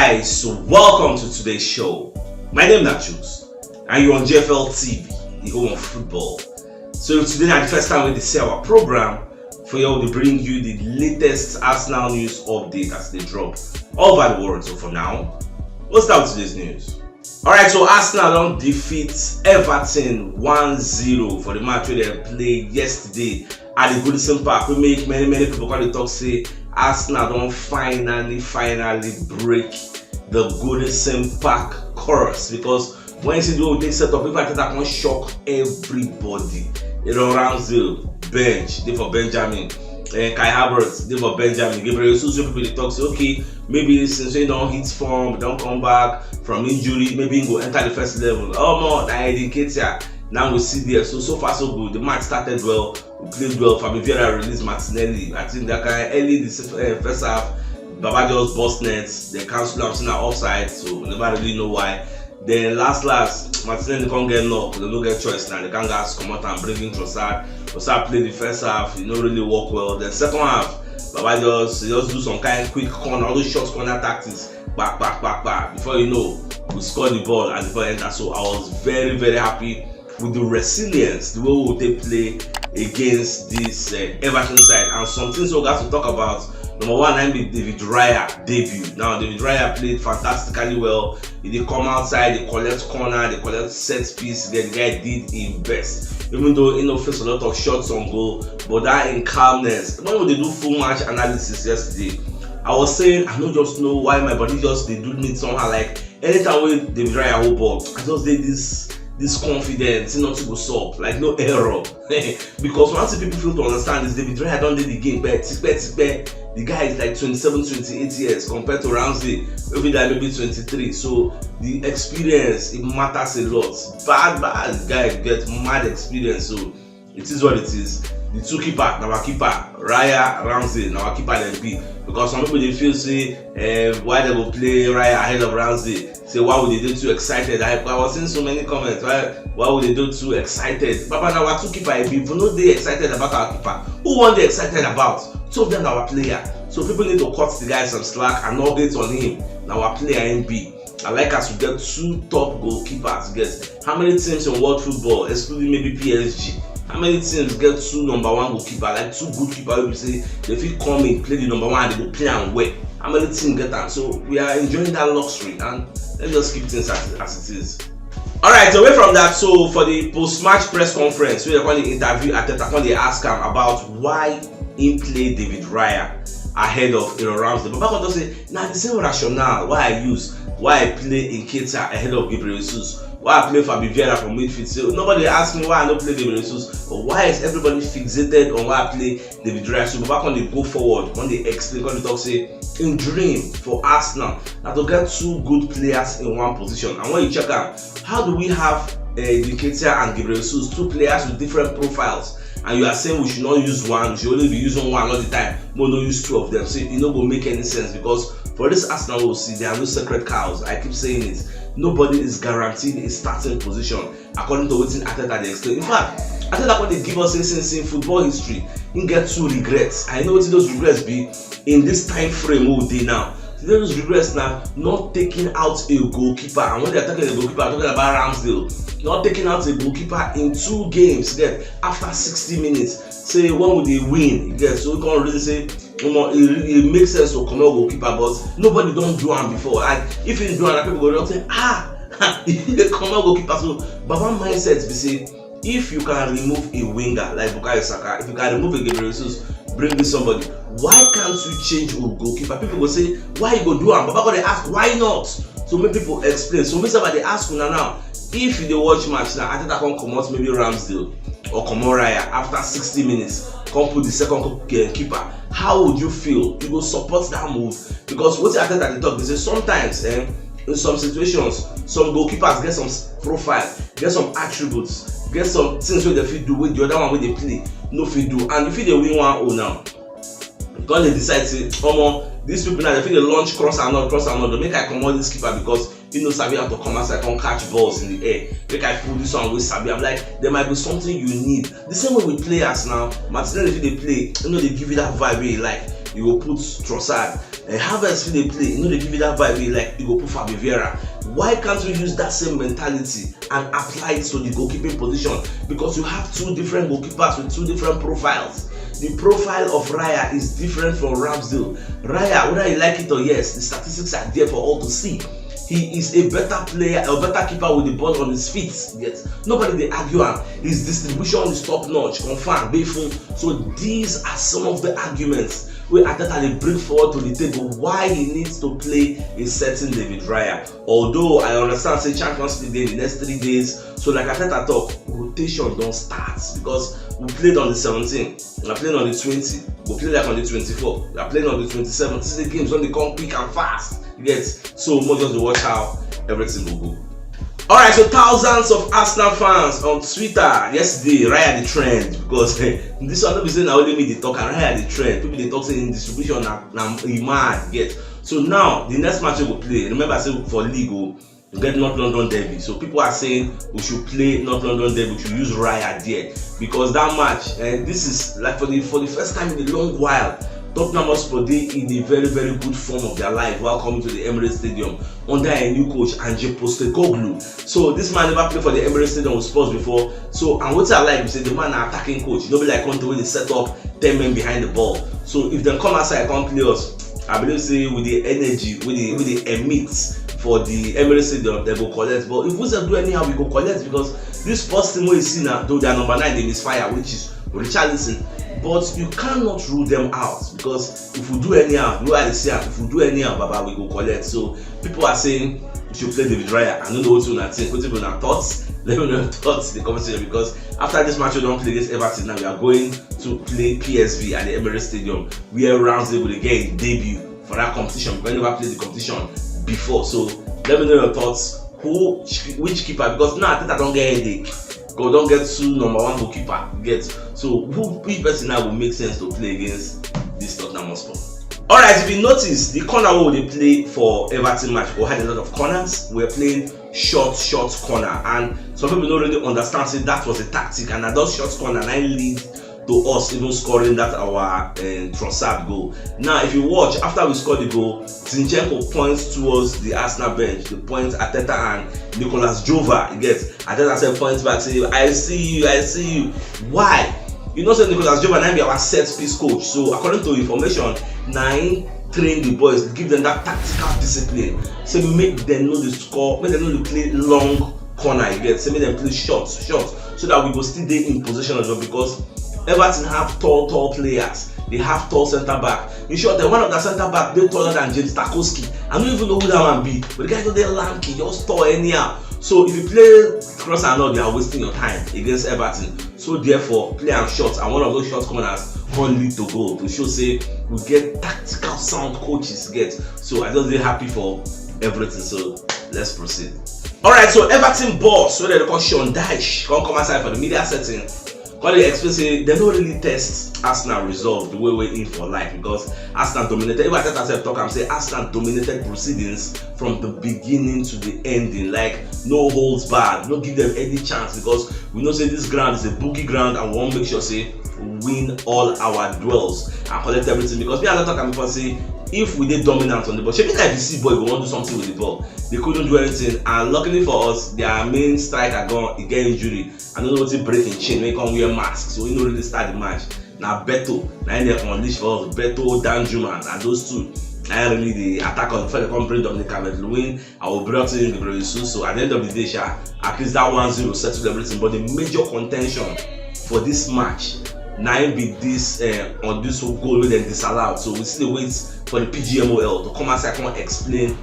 guys, welcome to today's show. My name is CHUKS and you're on GFL TV, the home of football. So today is the first time we see our program for you to bring you the latest Arsenal news update as they drop all over the world. So for now, let's start with today's news. Alright, so Arsenal don't defeat Everton 1-0 for the match where they played yesterday at the Goalkeeper Park. We make many people call the talk say Arsenal don't finally break the Goalkeeper Park curse, because when you see the way they set up, people I think that can shock everybody. You know, Ramsdale, bench, they for Benjamin, Kai Havertz, they for Benjamin, Gabriel. So people they talk say, okay, maybe since we don't hit form, don't come back from injury, maybe he go enter the first level. Oh no, that indicates ya. Now we see there. So far so good. The match started well. We played well. Fabi Vieira released Martinelli. I think that kind early in the first half, Baba just bust nets. They cancelled out now offside, so we never really know why. Then last Martinelli can't get knocked. They don't get choice now. They can't just come out and bring in Trossard. Trossard played the first half. It don't really work well. Then second half, Baba just do some kind of quick corner, all those shots corner tactics. Back. Before you know, we scored the ball and the ball entered. So I was very happy with the resilience, the way they play against this Everton side. And some things we got to talk about. Number one, I mean David Raya debut. Now David Raya played fantastically well. He did come outside, they collect corner, they collect set piece. The guy did his best. Even though he faced a lot of shots on goal, but that in calmness. When they do full match analysis yesterday, I was saying I don't just know why my body just they do me somehow. Like anytime when David Raya hold ball, I just did this confidence, not to go soft, like no error. Because once people fail to understand this, David Raya don't do the game, but the guy is like 27, 28 years compared to Ramsey, maybe 23. So the experience, it matters a lot. Bad guy get mad experience, so it is what it is. The two keeper, our keeper, Raya, Ramsey, our keeper then be. Because some people they feel say why they will play Raya ahead of Ramsey. Say why would they do too excited? I was seeing so many comments. Why would they do too excited? Papa, now our two keeper, people know they excited about our keeper. Who one they excited about? Two of them our player. So people need to cut the guy some slack and not get on him. Now our player NB. I like us to get two top goalkeepers. Guess how many teams in world football, excluding maybe PSG? How many teams get two number one goalkeeper, like two good keepers? We say they feel come in, play the number one, they go play and win. How many teams get that? So we are enjoying that luxury, and let's just keep things as it is. Alright, away from that, so for the post-match press conference, we are going to interview Arteta, when they ask him about why he played David Raya ahead of Ramsey. But back on say, now the same rationale why I play Nketiah ahead of Gabriel Jesus. Why I play Fabi Vieira from midfield. So nobody asked me why I don't play David Jesus, but why is everybody fixated on why I play David Raya? So back when they go forward, when they explain, when they talk, say in dream for Arsenal now to get two good players in one position. And when you check out, how do we have Nketiah and Gabriel Jesus, two players with different profiles? And you are saying we should not use one, we should only be using one all the time, but no use two of them. So it not going to make any sense, because for this Arsenal we'll see there are no sacred cows. I keep saying it. Nobody is guaranteed a starting position according to what Arteta they explain. In fact, Arteta when they give us a sense in football history, you get two regrets. I know what those regrets be in this time frame all day now. Those regrets now, not taking out a goalkeeper. And when they're talking a goalkeeper, I'm talking about Ramsdale. Not taking out a goalkeeper in 2 games. Get after 60 minutes. Say when would they win? Get so we can't really say it makes sense to come out goalkeeper, but nobody don't do one before. Like if you do one, people go down say they come out goalkeeper. So but one mindset be say if you can remove a winger like Bukayo Saka, if you can remove a Gabriel Jesus, bring in somebody. Why can't you change a goalkeeper? People go say, why you go do it? But they ask, why not? So many people explain. So maybe they ask you now, if you watch match now, I think I can come out maybe Ramsdale or Raya after 60 minutes, come put the second keeper. How would you feel? You will support that move, because what I think that they talk, they say sometimes in some situations, some goalkeepers get some profile, get some attributes, get some things where they fit do with the other one where they play, no fit do. And if they win 1-0 now, because they decide to say, these people now they feel they launch cross and not, they make I come on this keeper because Sabi have to come outside, come catch balls in the air. Make I pull this one with Sabi. I'm like, there might be something you need. The same way with players now. Martinelli, if they play, they give you that vibe where you like. you go put Trossard. And Havertz when they play, you know they give you that vibe like you go put Fabio Vieira. Why can't we use that same mentality and apply it to the goalkeeping position? Because you have two different goalkeepers with two different profiles. The profile of Raya is different from Ramsdale. Raya, whether you like it or yes, the statistics are there for all to see. He is a better player, a better keeper with the ball on his feet. Yes, nobody they argue him. His distribution is top notch, confirmed, Bayful. So these are some of the arguments where Arteta they bring forward to the table why he needs to play a certain David Raya. Although I understand say Champions League day in the next 3 days, so like Arteta talk, rotation don't start because we played on the 17th, we are playing on the 20th, we play like on the 24th, we are playing on the 27th. This is the games when they come quick and fast. You get so more just to watch how everything will go. Alright, so thousands of Arsenal fans on Twitter yesterday Raya the trend because this one not be saying na only me they talk and Raya the trend. People they talk saying distribution na mad get. So now the next match we will play. Remember I said for league we get North London Derby. So people are saying we should play North London Derby, we should use Raya there because that match this is like for the first time in a long while. Tottenham Hotspur they in a very good form of their life while coming to the Emirates Stadium under a new coach Ange Postecoglou. So this man never played for the Emirates Stadium with Spurs before. So and what I like is the man an attacking coach. Nobody like country where they set up 10 men behind the ball. So if they come outside come play us, I believe say with the energy with the emit for the Emirates Stadium they go collect. But if we say do anyhow we go collect because this first team we see now though they are number 9 they misfire which is Richarlison. But you cannot rule them out because if we do anyhow, if we do anyhow, Baba, we go collect. So people are saying you should play David Raya. I don't know what you think. What you thoughts? Let me know your thoughts in the comment section because after this match we don't play against Everton now we are going to play PSV at the Emirates Stadium where Ramsdale will get his debut for that competition. We never played the competition before. So let me know your thoughts. Which keeper? Because now I think I don't get headache. Go don't get two number 1 goalkeeper. So which person now will make sense to play against this Tottenham Hotspur? Alright, if you notice the corner where they play for Everton match, we had a lot of corners. We're playing short corner, and some people don't really understand say that was a tactic, and that those short corner and I lead to us even scoring that our Trossard goal. Now if you watch after we scored the goal, Zinchenko points towards the Arsenal bench, the points at Arteta and Nicolas Jova. You get Arteta said points back say I see you. Why? You know say Nicolas Jova now be our set piece coach. So according to information, now train the boys, give them that tactical discipline. So make them know the score, make them know to play long corner. You get so make them play short, so that we will still stay in possession as well because Everton have tall players. They have tall centre back. In short, one of the centre back they taller than James Tarkowski. I don't even know who that one be, but the guy they lanky, just tall anyhow. So if you play cross and all, you are wasting your time against Everton. So therefore, play and short, and one of those short corners can lead to goal to show say we get tactical sound coaches get. So I just very happy for everything. So let's proceed. Alright, so Everton boss, so they call Sean Dyche, come outside for the media setting. Because they explain say they don't really test Arsenal result the way we're in for life because Arsenal dominated. If I tell myself talk, I'm saying Arsenal dominated proceedings from the beginning to the ending, like no holds barred, no give them any chance because we know say this ground is a boogie ground and we want to make sure say win all our duels and collect everything because we are not talking before say if we did dominant on the ball, maybe like the C boy we want to do something with the ball. They couldn't do anything, and luckily for us, their main striker gone, he get injury. I don't know what he break in chain when he come wear mask, so we don't really start the match. Now Beto, now they unleash for us. Beto, Danjuma, and those two. Now really the attack on the come bring Dominic Calvert-Lewin. I will bring in the very soon. So at the end of the day, at least that 1-0 settled everything. But the major contention for this match. Now be this on this whole goal where they disallowed. So we still wait for the PGMOL to come outside and explain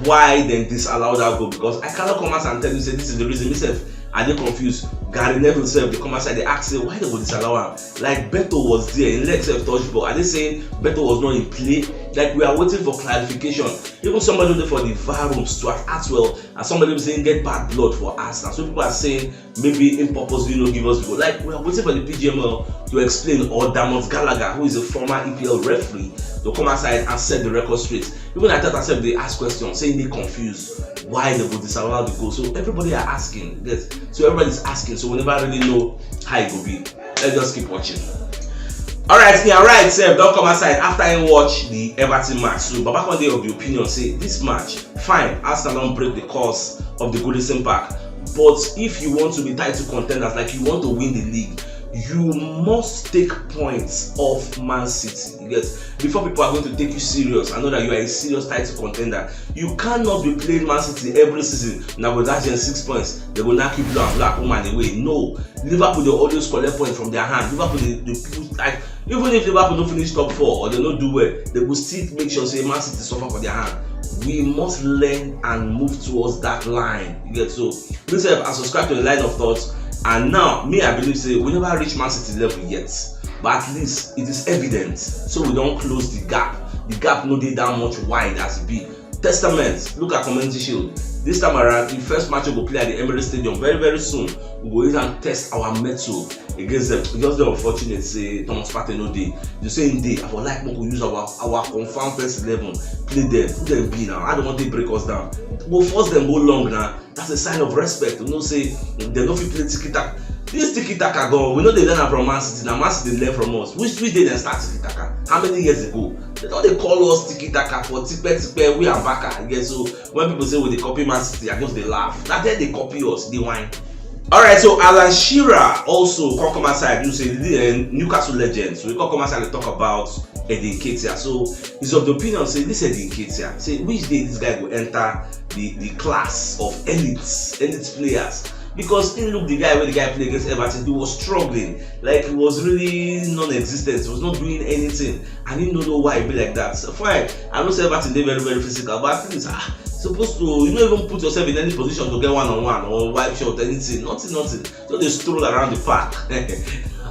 why they disallowed that goal because I cannot come outside and tell you say this is the reason myself. Are they confused? Gary Neville himself, they come outside, they ask say why they would disallow him. Like Beto was there in leg self touch ball. Are they saying Beto was not in play? Like we are waiting for clarification. Even somebody there for the VAR room, Stuart Atwell, and somebody was saying get bad blood for Arsenal. So people are saying maybe in purpose you know give us goal. Like we are waiting for the PGML to explain, or Damon Gallagher, who is a former EPL referee, to come outside and set the record straight. Even I thought myself they ask questions, saying they confused why they would disallow the goal. So everybody are asking. Yes. So everybody's asking. So we never really know how it will be. Let's just keep watching. Alright, yeah, right, Sept, don't come aside after I watch the Everton match. So Baba Conde of the opinion say this match, fine, Arsenal don't break the course of the Goodison Park. But if you want to be title contenders, like you want to win the league, you must take points off Man City. You get, before people are going to take you serious, I know that you are a serious title contender. You cannot be playing Man City every season. Now with that 6 points, they will not keep black woman away. No, Liverpool they always collect points from their hand. Liverpool they like, even if Liverpool don't finish top 4 or they don't do well, they will still make sure say Man City suffer for their hand. We must learn and move towards that line. You get, so myself, I subscribe to the line of thoughts. And now, me, I believe, say, we never reach Man City level yet. But at least it is evident. So we don't close the gap. The gap no dey that much wide as it be. Testament, look at Community Shield. This time around, the first match we go play at the Emirates Stadium very, very soon. We go in and test our mettle against them. Just the unfortunate, say, Thomas Partey no dey. The same day, I would like to use our confirmed first 11, play them, who them be now. I don't want to break us down. We'll force them go long now. That's a sign of respect. You know, say, they don't fit play tiki-taka. This tiki-taka gone, we know they learn from Man City. Now Man City learn from us. Which day they start tiki-taka? How many years ago? They don't they call us tiki-taka for tipe, we are back again. So when people say, well, they copy Man City, I just they laugh. Now then they copy us, they whine. Alright, so Alan Shearer also come aside, you say Newcastle legend. So we come aside and talk about Eddie Nketiah. So he's of the opinion, say this Eddie Nketiah, say which day this guy will enter the class of elite players. Because in look the guy when the guy played against Everton, he was struggling, like he was really non-existent, he was not doing anything. I didn't know why he be like that. So fine, I know Everton they very, very physical, but at least supposed to, you don't even put yourself in any position to get one-on-one or wipe shot, anything, nothing. So they stroll around the park.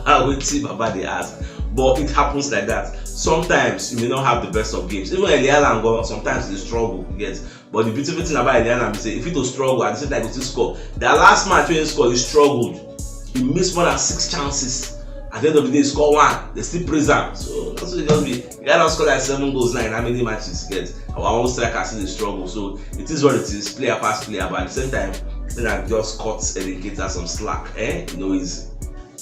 I will see about the ass. But it happens like that. Sometimes you may not have the best of games. Even Eliana go, sometimes they struggle, yes. But the beautiful thing about Eliana is say if you don't struggle at the same time you still score. Their last match when he scored, he struggled. He missed more than 6 chances. At the end of the day, he scored 1. They still praise him. So that's what it just be. The guy don't score like 7 goals now in how many matches he gets. Our own striker still the struggle. So it is what it is, player pass player. But at the same time, then I just cut Eddie Nketiah some slack. You know, easy.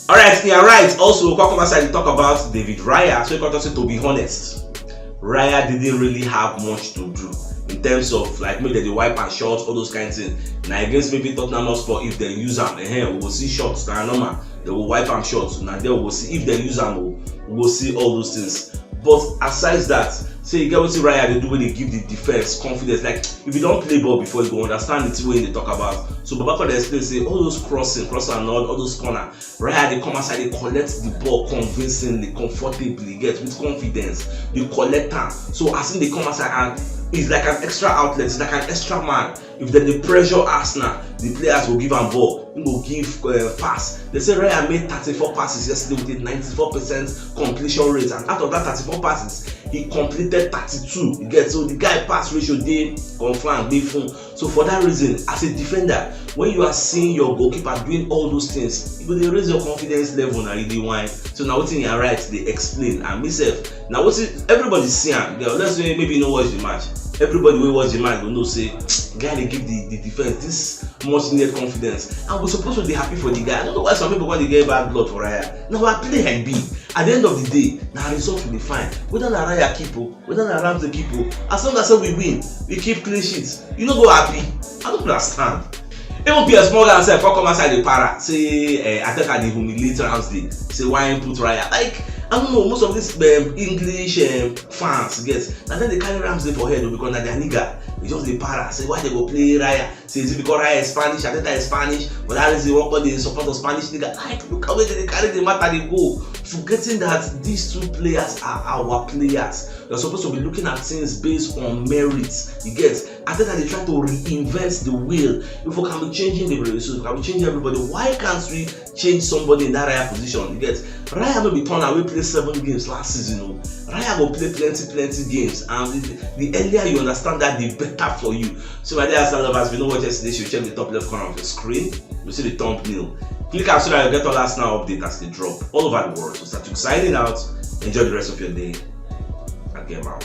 Alright, yeah, right. Also, we'll come aside to talk about David Raya. So, to be honest, Raya didn't really have much to do in terms of like maybe they wipe and shots, all those kinds of things. Now, against maybe Tottenham Hotspur, if they use them, we will see shots. Now, normal, they will wipe and shots. Now, they will see if they use them, we will see all those things. But aside that, say you get what Raya they do when they give the defense confidence. Like if you don't play ball before, you go understand the way they talk about. So Babako they explain say all those cross and all those corner. Raya they come aside, they collect the ball convincingly, comfortably, get with confidence. They collect them. So as in they come aside and it's like an extra outlet, it's like an extra man. If then they pressure Arsenal, the players will give them ball, he will give pass. They say Raya made 34 passes yesterday with a 94% completion rate, and out of that 34 passes, he completed 32. You get, so the guy pass ratio they confirm, they phone. So for that reason, as a defender, when you are seeing your goalkeeper doing all those things, you will raise your confidence level and you wine. So now what in your right, they explain and myself. Now what everybody see, let's say maybe you know watch the match. Everybody will watch the match will know say guy they give the defense this much needed confidence, and we're supposed to be happy for the guy. I don't know why some people want to get bad blood for Raya. Now I play and be at the end of the day, now result will be fine. Whether na Raya keep whether na Ramsey keep as long as we win, we keep clean sheets. You know go happy. I don't understand. Even PS Morgan said, come outside the para, say, I think I did humiliate Ramsey, say, why put Raya? Like, I don't know, most of these English fans, yes, and then they carry Ramsey for head because they're nigga. They just the para, say, why they go play Raya? Say, is it because Raya is Spanish? I think that is Spanish, but that is the one they support of Spanish nigga. Like, look how they carry the matter, they go. Forgetting that these two players are our players. You're supposed to be looking at things based on merits. You get? I think that they try to reinvent the wheel. If we can be changing the relationship, we can be changing everybody. Why can't we change somebody in that Raya position? You get? Raya will be turned away, play 7 games last season. Raya will play plenty games, and the earlier you understand that, the better for you. So my dear Arsenal lovers, if you know what yesterday, you check the top left corner of the screen. You see the thumbnail. Click out so that you get all Arsenal update as they drop all over the world. So start signing out. Enjoy the rest of your day. And get out.